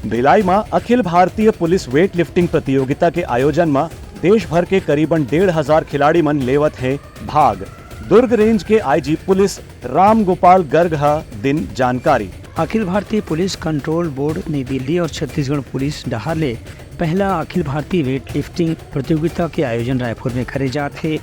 भिलाई में Akhil Bharatiya police weight lifting प्रतियोगिता के आयोजन में देश भर के करीबन 1,500 खिलाड़ी मन लेवत है भाग। दुर्ग रेंज के आईजी पुलिस राम गोपाल गर्ग दिन जानकारी। Akhil Bharatiya police control board नई दिल्ली और छत्तीसगढ़ पुलिस डहार ले पहला अखिल भारतीय वेट लिफ्टिंग प्रतियोगिता के आयोजन रायपुर में करे जाते हैं।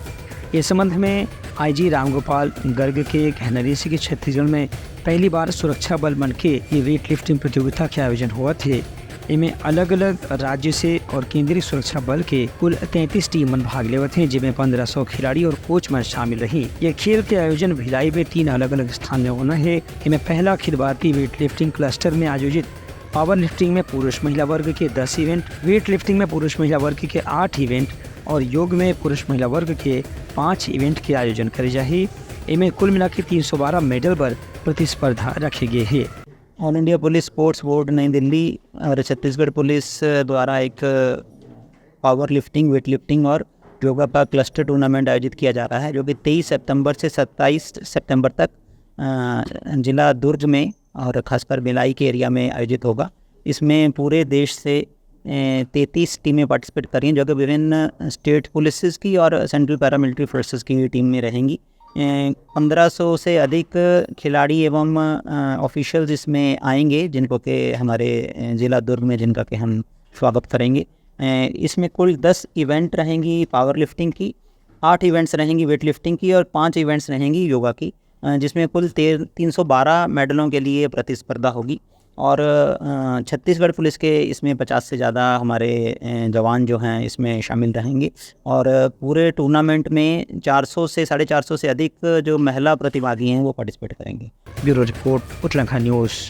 इस संबंध में आईजी रामगोपाल गर्ग के कहने से कि छत्तीसगढ़ में पहली बार सुरक्षा बल बन के ये वेट लिफ्टिंग प्रतियोगिता के आयोजन हुआ थे। इनमें अलग अलग राज्य से और केंद्रीय सुरक्षा बल के कुल 33 टीम भाग लेवत हैं, जिसमें 1500 खिलाड़ी और कोच में शामिल रही। ये खेल के आयोजन भिलाई में 3 अलग अलग स्थान में होना है। इनमें पहला Akhil Bharatiya weight lifting cluster में आयोजित पावर लिफ्टिंग में पुरुष महिला वर्ग के 10 इवेंट, वेट लिफ्टिंग में पुरुष महिला वर्ग के 8 इवेंट और योग में पुरुष महिला वर्ग के 5 इवेंट के आयोजन करे जाए। इनमें कुल मिला के 312 मेडल पर प्रतिस्पर्धा रखे गए हैं। All India police sports board नई दिल्ली और छत्तीसगढ़ पुलिस द्वारा एक पावर लिफ्टिंग, वेट लिफ्टिंग और योगा का क्लस्टर टूर्नामेंट आयोजित किया जा रहा है, जो कि 23 सितंबर से 27 सितंबर तक जिला दुर्ग में और खासकर भिलाई के एरिया में आयोजित होगा। इसमें पूरे देश से 33 टीमें पार्टिसिपेट कर रही हैं, जो कि विभिन्न स्टेट पुलिस की और सेंट्रल पैरामिलिट्री फोर्सेस की टीम में रहेंगी। 1500 से अधिक खिलाड़ी एवं ऑफिशियल्स इसमें आएंगे, जिनको के हमारे ज़िला दुर्ग में जिनका के हम स्वागत करेंगे। इसमें कुल 10 इवेंट रहेंगी पावर लिफ्टिंग की, 8 इवेंट्स रहेंगी वेट लिफ्टिंग की और 5 इवेंट्स रहेंगी योगा की, जिसमें कुल 312 मेडलों के लिए प्रतिस्पर्धा होगी। और छत्तीसगढ़ पुलिस के इसमें 50 से ज़्यादा हमारे जवान जो हैं इसमें शामिल रहेंगे। और पूरे टूर्नामेंट में 400 से 450 से अधिक जो महिला प्रतिभागी हैं वो पार्टिसिपेट करेंगे। Bureau report Uttarakhand news.